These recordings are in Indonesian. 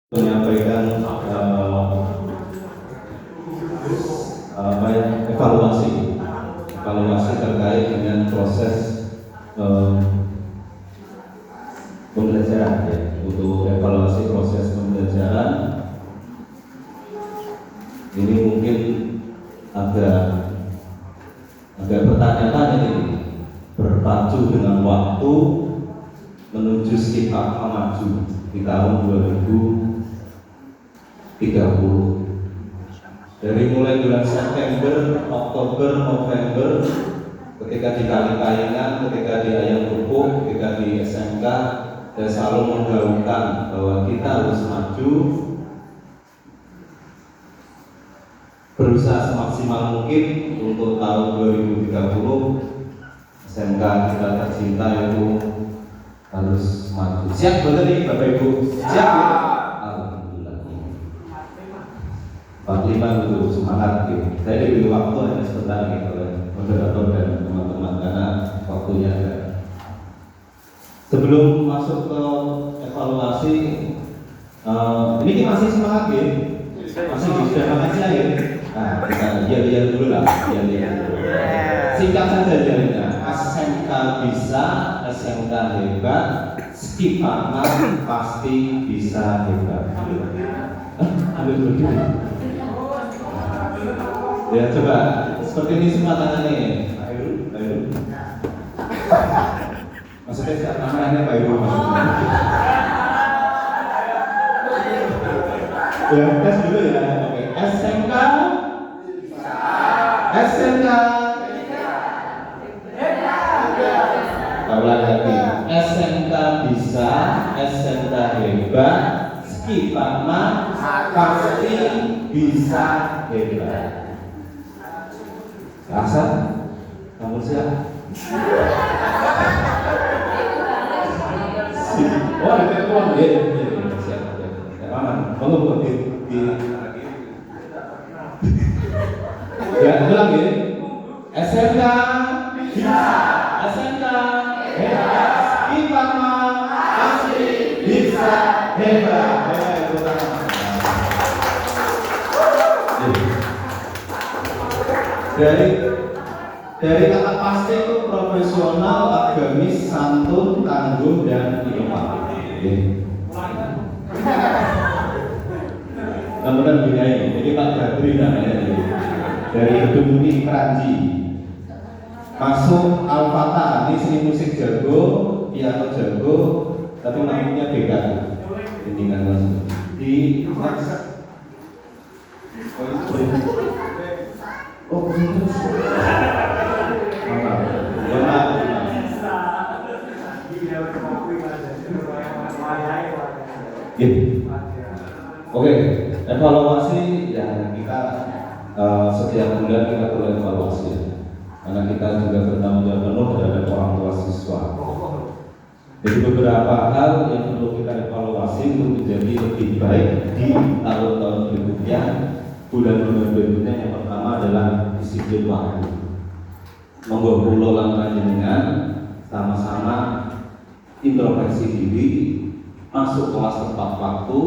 menyampaikan evaluasi terkait dengan proses pembelajaran, ya. Untuk evaluasi proses pembelajaran ini mungkin agak bertanya-tanya ini, berpacu dengan waktu menuju sifat maju di tahun 2030. Dari mulai bulan September, Oktober, November, ketika di Kali-Kaingan, ketika di Ayam Pupuk, ketika di SMK, saya selalu menggaungkan bahwa kita harus maju, berusaha semaksimal mungkin untuk tahun 2030. SMK kita tercinta itu harus maju. Siap betul nih Bapak Ibu? Siap ya? Alhamdulillah. 45 itu semangat gitu. Saya diberi waktu hanya sebentar gitu oleh moderator dan teman-teman karena waktunya ada. Sebelum masuk ke evaluasi, ini masih semangat ya? Masih sudah makan siang ya? Nah, kita lihat dulu lah. Singkat saja jadinya. SMK bisa, SMK hebat, Skipama pasti bisa hebat. Ambil dulu. Ya coba, seperti ini semua tangannya. Ayo. Maksudnya siapa namanya Pak Ibu? Ya, tes dulu ya. Oke, SMK. Ulang lagi. SMK bisa, SMK hebat, Skipama pasti bisa hebat. Rasa? Kamu siap? Oh, ada telepon. Iya, siap. Ya, aman. Monggo di ya, ulang ya. SMK bisa, SMK hebat, Skipama pasti bisa hebat. Dari kata pasti itu profesional, agamis, santun, tangguh, dan inovatif. Kemudian budaya, jadi Pak Badri namanya dari gedung ini Keranji. Masuk Al-Fatah, ini seni musik jago, piano jago, tapi namanya beda. Ini kan masuk di Oke, evaluasi ya kita setiap bulan kita perlu evaluasi karena kita juga bertanggung jawab penuh terhadap orang tua siswa. Jadi beberapa hal yang perlu kita evaluasi untuk menjadi lebih baik di tahun-tahun berikutnya, bulan-bulan berikutnya. Yang pertama adalah disiplin waktu. Monggo kula lan panjenengan sama-sama introspeksi diri, masuk kelas tepat waktu,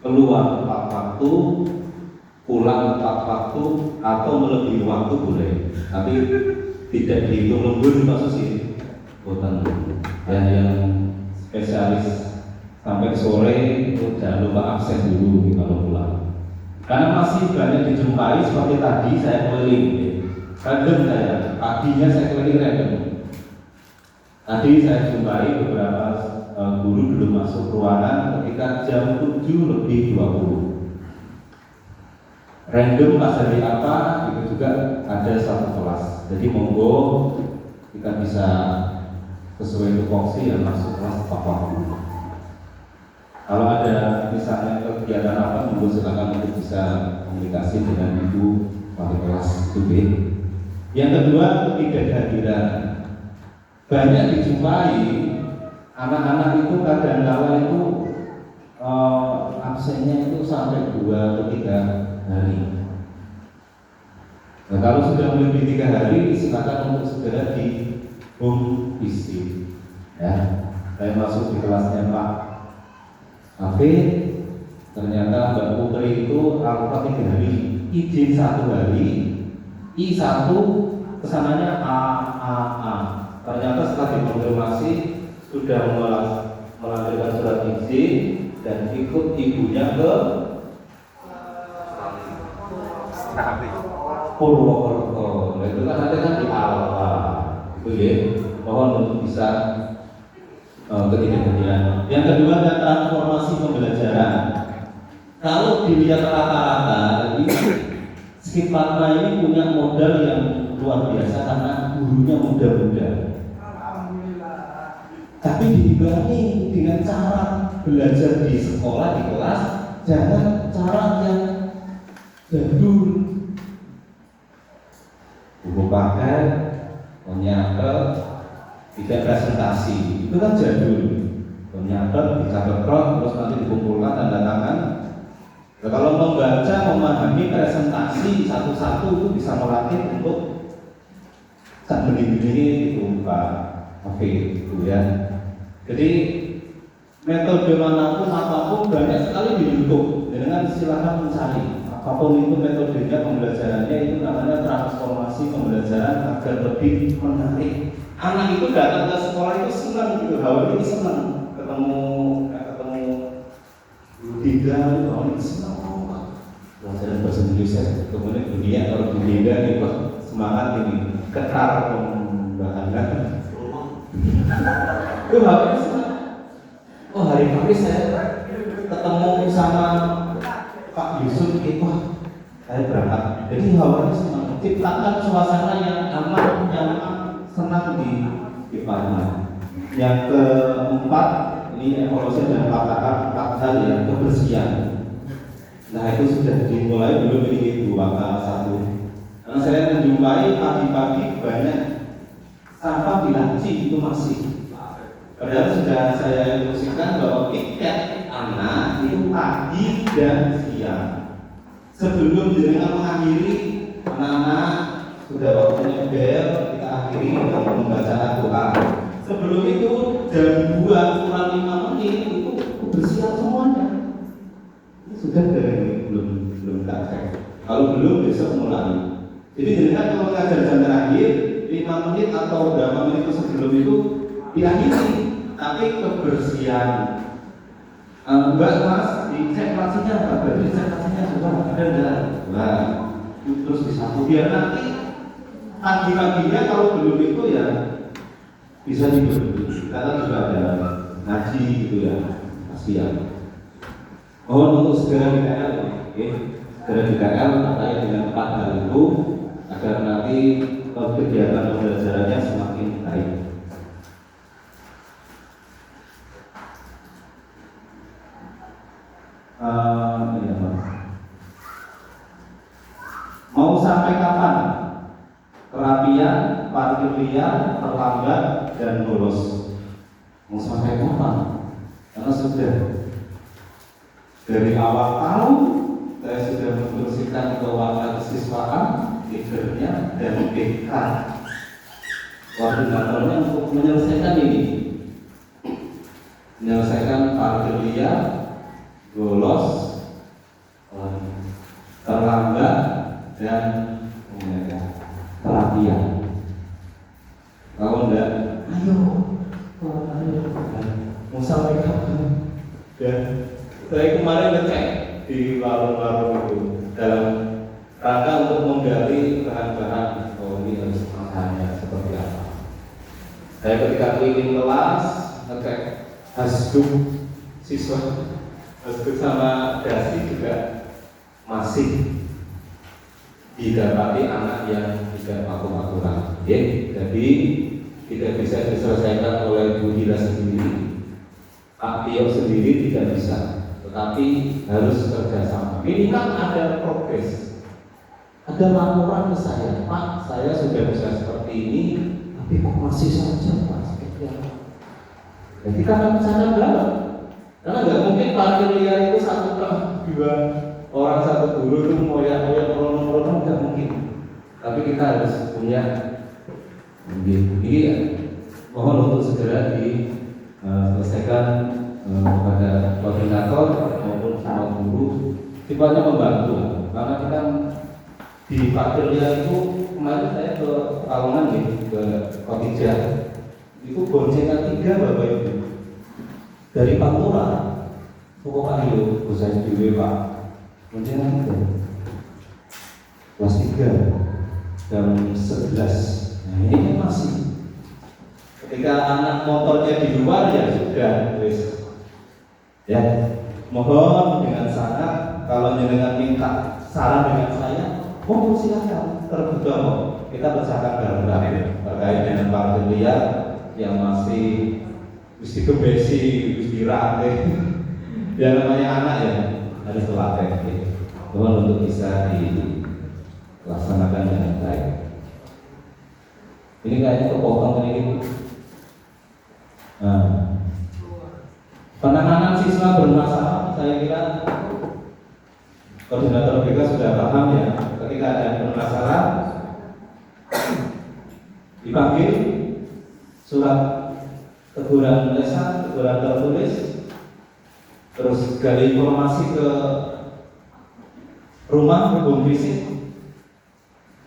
keluar tepat waktu, pulang tepat waktu, atau melebihi waktu boleh, tapi tidak dihitung lembur Pak Susi. Boten ya, yang spesialis sampai sore itu jangan lupa absen dulu kalau pulang, karena masih banyak dijumpai seperti tadi saya keliling random, paginya saya keliling random. Tadi saya jumpai beberapa guru belum masuk ruangan ketika jam 7:20. Random pas hari apa, itu juga ada satu kelas. Jadi monggo kita bisa sesuai tupoksi dan masuk kelas tepat waktu. Kalau ada misalnya kegiatan apa, monggo silakan untuk bisa komunikasi dengan ibu wali kelas itu. Yang kedua, ketidakhadiran. Banyak dijumpai anak-anak itu kadang-kala itu absennya itu sampai 2 atau 3 hari. Nah, kalau sudah melebihi 3 hari, silakan untuk segera di home visit. Ya, saya masuk di kelasnya Pak Afid, Ternyata Mbak Putri itu rapat 3 hari, izin 1 hari, I1 kesananya A. Ternyata setelah dikonfirmasi sudah melampirkan surat izin dan ikut ibunya ke Purwokerto. Nah, itu kan nanti kan di Alfa, itu ya. Mohon untuk bisa ketiga-tiganya. Yang kedua ada transformasi pembelajaran. Kalau dilihat rata-rata, Skip Fatma ini punya modal yang luar biasa karena gurunya muda-muda. Tapi diimbangi dengan cara belajar di sekolah, di kelas, jangan cara yang jadul. Buku paket, menyatet, tidak presentasi, itu kan jadul. Menyatet, dicatat terus nanti dikumpulkan tanda tangan. Nah, kalau membaca, memahami presentasi satu-satu itu bisa melatih untuk tak benih-benih itu Pak. Oke, itu ya. Jadi metode manapun apapun banyak sekali di YouTube. Dengan silakan mencari apapun itu metodenya pembelajarannya, itu namanya transformasi pembelajaran agar lebih menarik. Anak itu datang ke sekolah itu senang gitu, hawa ini senang ketemu tidak, ini senang pelajaran bahasa Indonesia. Kemudian dunia kalau dunia nih semangat ini ketar pembahasan. Itu hawa ini senang. Oh, hari Kamis saya ketemu sama Pak Yusuf itu saya berangkat. Jadi hawanya senang, ciptakan suasana yang aman, nyaman, senang di Padang. Yang keempat, ini evolusi dan katakan 4 hal yang kebersihan. Nah, itu sudah dimulai belum ini 2 1. Karena saya menjumpai pagi-pagi banyak sampah di laci itu masih. Padahal sudah saya instruksikan bahwa tiket anak itu pagi dan siang. Sebelum jenengan mengakhiri, anak-anak sudah waktunya bel, kita akhiri dengan pembacaan doa. Sebelum itu jam 2 kurang 5 menit itu kebersihan semuanya. Ini sudah dari belum tak cek. Kalau belum besok mulai. Jadi jenengan kalau ngajar jam terakhir 5 menit atau berapa menit sebelum itu diakhiri. Tapi kebersihan, Mbak Mas dicek lacinya, Mbak Mbak dicek lacinya sudah ada enggak? Nah, terus disapu biar nanti pagi-paginya kalau belum itu ya bisa diberhenti. Karena juga ada ngaji gitu ya, kasihan. Mohon untuk segera di KL, segera di KL terkait dengan 4 hal itu agar nanti kegiatan pembelajarannya semakin baik. Mau sampai kapan? Kerapian, parkir liar, terlambat, dan bolos. Mau sampai kapan? Karena sudah dari awal tahun saya sudah membersihkan keuangan kesiswaan, leadernya, dan BK koordinatornya untuk menyelesaikan ini, menyelesaikan parkir liar, bolos, terlambat, dan pelatihan. Kalau enggak, ayo mau sampai kapan? Dan saya kemarin ngecek di warung-warung itu dalam rangka untuk menggali bahan-bahan. Oh, ini harus makannya seperti apa. Saya ketika keliling kelas ngecek hasduk siswa, hasduk sama dasi juga masih didapati anak yang tidak patuh-patuhan. Jadi tidak bisa diselesaikan oleh Bu Dila sendiri, Pak Tio sendiri tidak bisa, tetapi harus kerjasama. Ini kan ada progres, ada laporan ke saya, Pak, saya sudah bisa seperti ini, tapi kok masih saja Pak seperti apa? Jadi karena sana belakang, karena nggak mungkin parkir liar itu 1 ke 2 orang 1 guru itu moyak-moyak meronong-meronong, nggak mungkin. Tapi kita harus punya ini ya. Mohon untuk segera diselesaikan kepada koordinator maupun semua guru sifatnya membantu, karena kita di Patrilia itu kemarin saya ke Pekalongan nih, ke Kotija, itu boncengan 3 Bapak Ibu dari Pantura, pokoknya itu saya dulu Pak, boncengan 3 kelas 3 jam 11. Nah ini kan masih ketika anak motornya di luar ya sudah wis ya, mohon dengan sangat kalau jenengan minta saran dengan saya, mohon silakan terbuka kok. Kita bercakap bareng-bareng terkait dengan partai liar yang masih mesti kebesi, mesti rame. Ya namanya anak ya harus terlatih. Mohon untuk bisa dilaksanakan dengan baik. Ini kayaknya kepotong ini. Nah, penanganan siswa bermasalah, saya kira koordinator BK sudah paham ya. Ketika ada bermasalah, dipanggil surat teguran lisan, teguran tertulis, terus gali informasi ke rumah, hubung fisik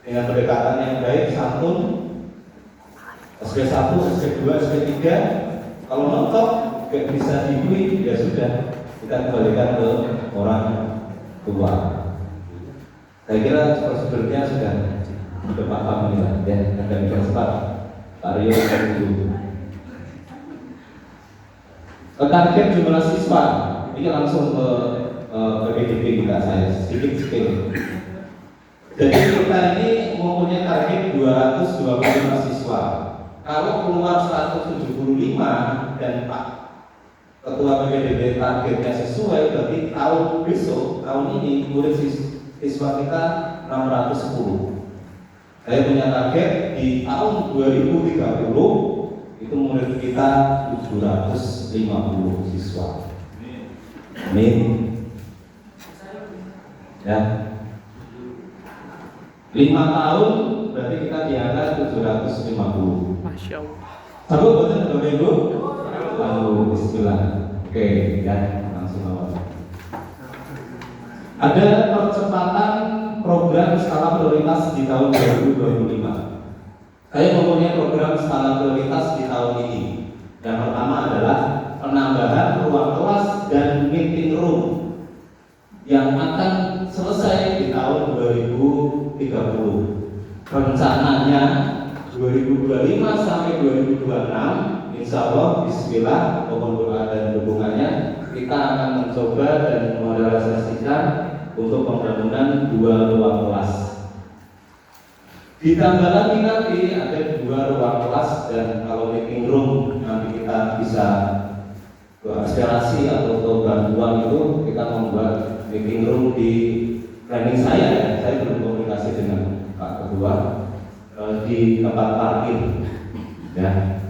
dengan pendekatan yang baik, santun, SP1, SP2, SP3. Kalau mentok gak bisa dibeli, ya sudah kita kembalikan ke orang tua. Saya kira prosedurnya sudah paham ya, akan cepat. Pak Rio itu. Target jumlah siswa ini langsung ke PDB kita saya sedikit. Jadi kita ini mempunyai target 225 siswa. Kalau keluar 175 dan Pak Ketua PDB targetnya sesuai, berarti tahun besok, tahun ini murid siswa kita 610. Saya punya target di tahun 2030 itu murid kita 750 siswa. Amin. Ya. 5 tahun berarti kita di angka 750. Masya Allah. Satu betul Bapak Ibu. Lalu bismillah. Oke, ya langsung awal. Ada percepatan program skala prioritas di tahun 2025. Saya mempunyai program skala prioritas di tahun ini. Yang pertama adalah penambahan ruang kelas dan meeting room yang akan selesai di tahun 2030. Rencananya 2025 sampai 2026, insya Allah, Bismillah, mohon doa dan dukungannya, kita akan mencoba dan merealisasikan untuk pembangunan 2 ruang kelas. Ditambah lagi nanti ada 2 ruang kelas, dan kalau meeting room nanti kita bisa ke aspirasi atau ke bantuan itu, kita membuat meeting room di planning saya belum komunikasi dengan Pak Ketua di tempat parkir ya.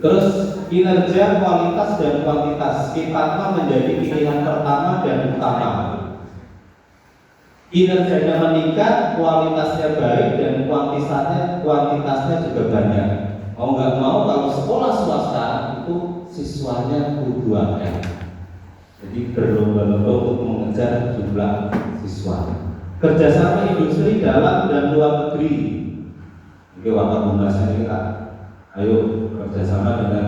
Terus kinerja, kualitas dan kuantitas sifatnya menjadi pilihan pertama dan utama. Kinerjanya meningkat, kualitasnya baik, dan kuantitasnya juga banyak. Mau nggak mau kalau sekolah swasta itu siswanya kudu akeh. Jadi berlomba-lomba untuk mengejar jumlah siswa. Kerjasama industri dalam dan luar negeri. Oke, waktu pembahasan ini Kak. Ayo kerjasama dengan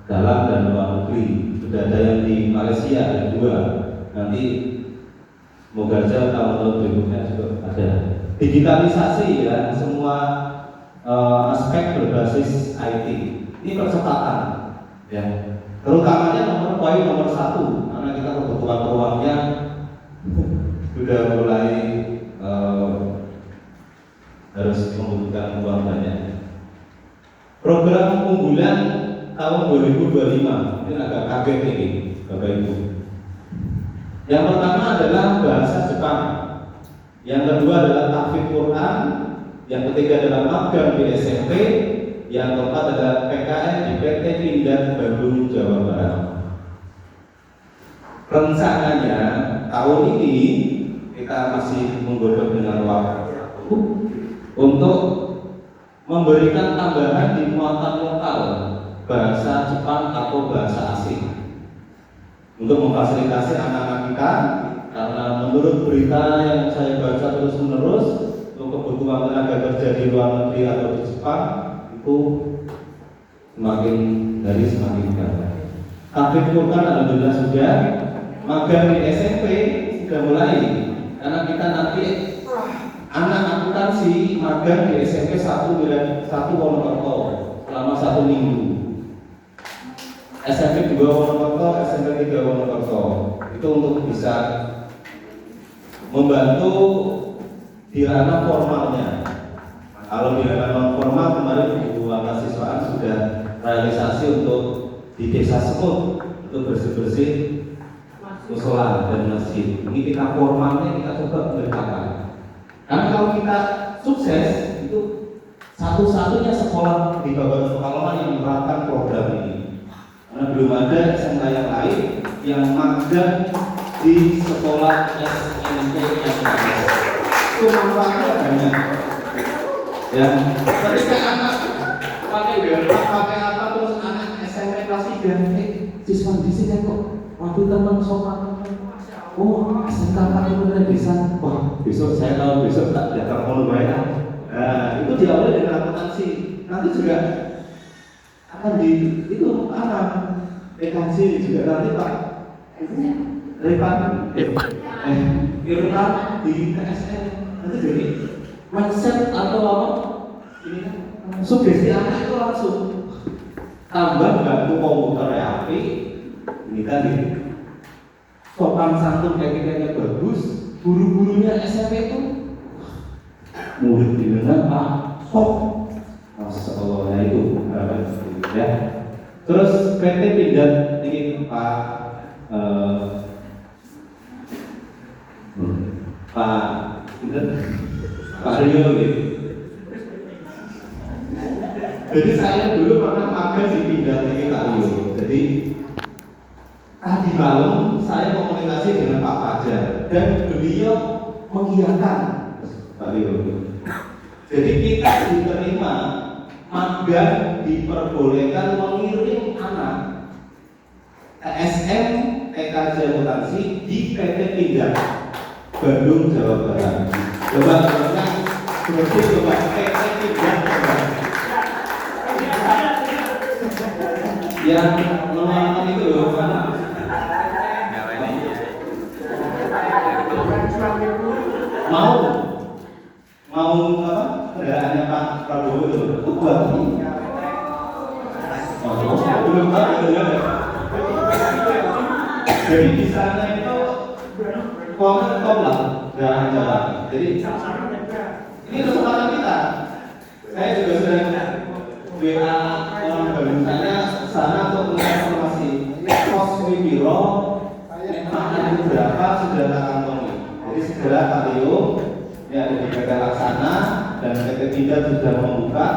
dalam dan luar negeri. Sudah ada yang di Malaysia, ada 2. Nanti semoga aja tahun berikutnya juga ada. Digitalisasi ya, semua aspek berbasis IT. Ini percepatan ya. Terutamanya nomor 1, karena kita kebutuhan ruangnya sudah mulai harus membutuhkan uang banyak. Program unggulan tahun 2025 ini agak kaget ini Bapak Ibu. Yang pertama adalah bahasa Jepang, yang kedua adalah tahfidz Quran, yang ketiga adalah magang di SMP, yang keempat adalah PKN di PT Pindad Bandung Jawa Barat. Rencananya tahun ini kita masih menggodok dengan waktu untuk memberikan tambahan di muatan lokal bahasa Jepang atau bahasa asing untuk memfasilitasi anak-anak kita, karena menurut berita yang saya baca terus menerus, untuk kebutuhan tenaga kerja di luar negeri atau di Jepang itu semakin hari semakin banyak. Tablik Furqan alhamdulillah sudah, magang di SMP sudah mulai, karena kita nanti anak akuntansi magang di SMP 1 Wonokerto selama 1 minggu, SMP 2 Wonokerto, SMP 3 Wonokerto, itu untuk bisa membantu di ranah formalnya. Kalau di ranah non formal kemarin Bu Mahasiswaan sudah realisasi untuk di Desa Semut untuk bersih-bersih musola dan masjid. Ini kita formalnya kita coba mengerjakan. Karena kalau kita sukses itu satu-satunya sekolah di Kabupaten Pekalongan yang menerapkan program ini. Karena belum ada SMK yang lain yang magang di sekolah SMP yang lain. Itu manfaatnya banyak. Ya, ketika anak pakai berapa, pakai apa, terus anak SMP kelas 3, siswa di sini kok waktu teman sopan, oh SMK itu dari desa, wah besok saya tahu besok tak datang mau bayar. Nah, itu diawali dengan akuntansi. Nanti juga akan di itu apa? PKJ juga nanti Pak Irfan di KSN nanti jadi mindset atau apa? Ini sugesti anak itu langsung tambah bantu komputer api. Ini tadi sopan santun kayak bagus, guru-gurunya SMP itu murid di mana Pak Sok, Masya Allah, ya itu harapan ya. Terus PT Pindad ini Pak Rio gitu. Jadi saya dulu pernah magang di Pindad ini Pak Rio. Jadi tadi malam saya komunikasi dengan Pak Fajar dan beliau mengiyakan Pak Rio. Jadi kita diterima magang diperbolehkan mengirim anak TSM TKJ Akuntansi di PT Pindad Bandung Jawa Barat. Coba coba PT Pindad yang mengalami itu loh mana? Mau apa? Kendaraannya Pak Prabowo itu buat ini. Belum tahu ya. Jadi di sana itu kom lah jalan-jalan. Jadi ini kesempatan kita. Saya juga sudah WA orang baru saya sana untuk informasi. Pos Wibiro makanya berapa sudah tak kantongi. Jadi segera Pak Leo yang ada di PT Laksana dan PT Pindad sudah membuka.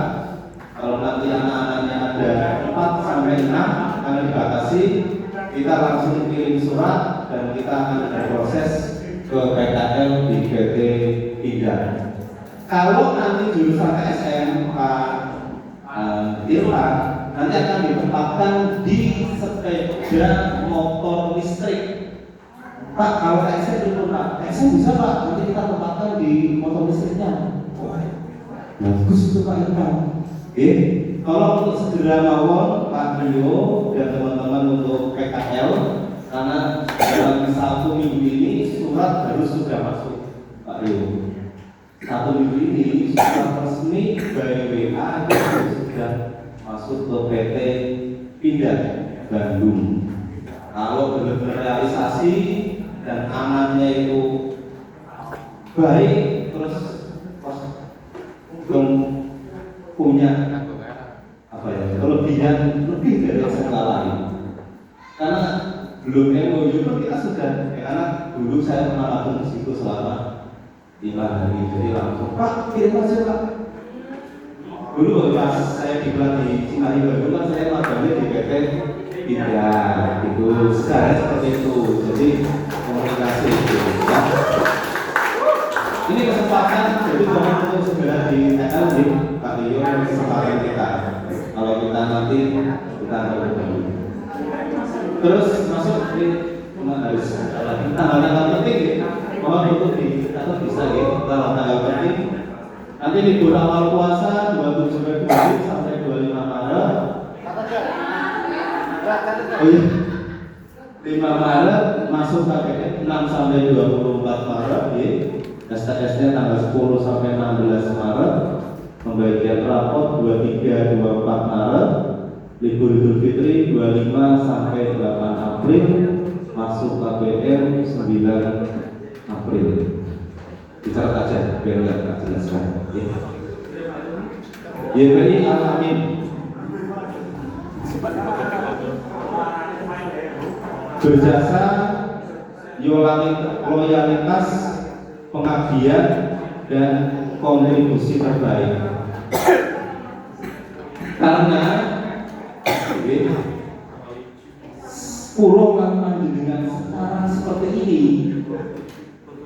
Kalau nanti anak-anaknya ada 4 sampai 6 akan dibatasi, kita langsung kirim surat dan kita akan berproses ke PKL di PT Pindad. Kalau nanti jurusan TSM Pak Irfan nanti akan ditempatkan di sepeda motor listrik. Pak, kalau TSM itu Pak, TSM bisa Pak, nanti kita tempatkan di motor listriknya. Bagus itu Pak Irfan. Tolong untuk segera mawon Pak Rio dan teman-teman untuk PKL, karena dalam 1 minggu ini surat harus sudah masuk Pak Rio. 1 minggu ini surat resmi dari WA itu sudah masuk ke PT Pindad Bandung. Kalau benar-benar realisasi dan anaknya itu baik, terus punya apa ya, kelebihan lebih dari SMK lain. Karena belum MOU pun kita sudah, karena dulu saya pernah lakukan di situ selama 5 hari, jadi langsung Pak kirim aja Pak. Dulu pas saya di Cimahi Bandung kan saya magangnya di PT Pindad itu, sekarang seperti itu, jadi komunikasi itu ya. Ini kesempatan, jadi mohon untuk segera di TL di Pak Rio kesempatan kita. Kalau kita nanti kita akan bertemu. Terus masuk di harus tanggal penting, mohon Nanti libur awal puasa 27 Februari sampai 25 Maret. Oh iya. 5 Maret masuk KPN 6 sampai 24 Maret ya. STS-nya tanggal 10 sampai 16 Maret. Pembagian rapot 23 24 Maret. Libur Idul Fitri 25 sampai 8 April. Masuk KPN 9 April. Dicatat aja biar nggak jelaskan. YPI Al-Amin berjasa loyalitas, pengabdian dan kontribusi terbaik. Karena pulau dengan sekarang seperti ini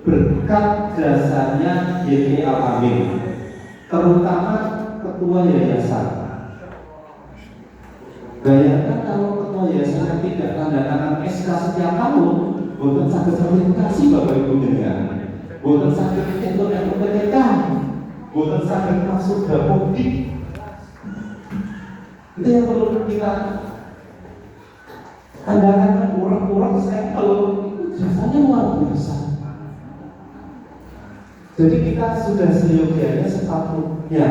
berkat jasanya YPI Al-Amin, terutama ketua yayasan. Bayangkan kalau ketua yayasan tidak tanda tangan SK setiap tahun, bukan sakit sertifikasi Bapak Ibu dengan, bukan sakit untuk PPK, bukan sakit masuk Dapodik. Itu yang perlu kita tanda tangan kurang-kurang sampel, itu jasanya luar biasa. Jadi kita sudah seyogianya sepatutnya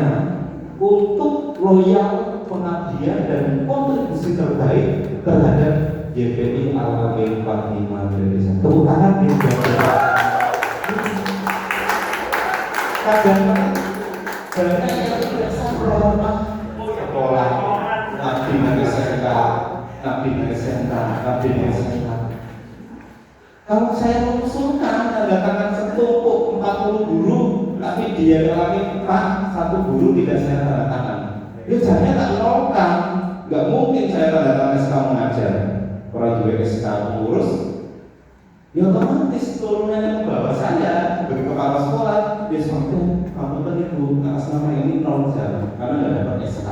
untuk loyal, pengabdian dan kontribusi terbaik terhadap YPI Al-Amin 45 Indonesia. Tepuk tangan di kadang-kadang banyak yang tidak sembrono sekolah, ngabdi di SMK, ngabdi di SMK, ngabdi di SMK. Kalau saya mengusulkan tanda tangan setumpuk 40 guru, tapi dia lagi Pak, 1 guru tidak saya tanda tangan. Ya jadinya tak logam, nggak mungkin saya tanda tangan SK mengajar. Orang juga SK urus, ya otomatis turunannya ke bawah saya, bagi kepala sekolah, dia seperti kamu tadi Bu, atas nama ini 0 jam, karena nggak dapat SK.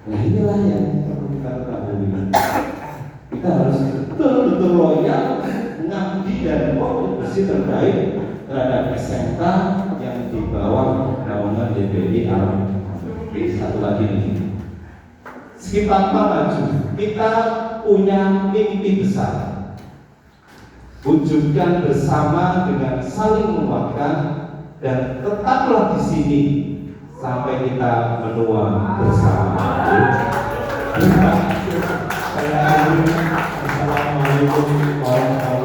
Nah inilah yang perlu kita ketahui. Kita harus betul-betul loyal, mengabdi dan kontribusi terbaik terhadap SMK yang di bawah naungan YPI Al-Amin. Satu lagi nih, sekitar maju, kita punya mimpi besar. Wujudkan bersama dengan saling menguatkan dan tetaplah di sini sampai kita menua bersama. Assalamualaikum warahmatullahi wabarakatuh.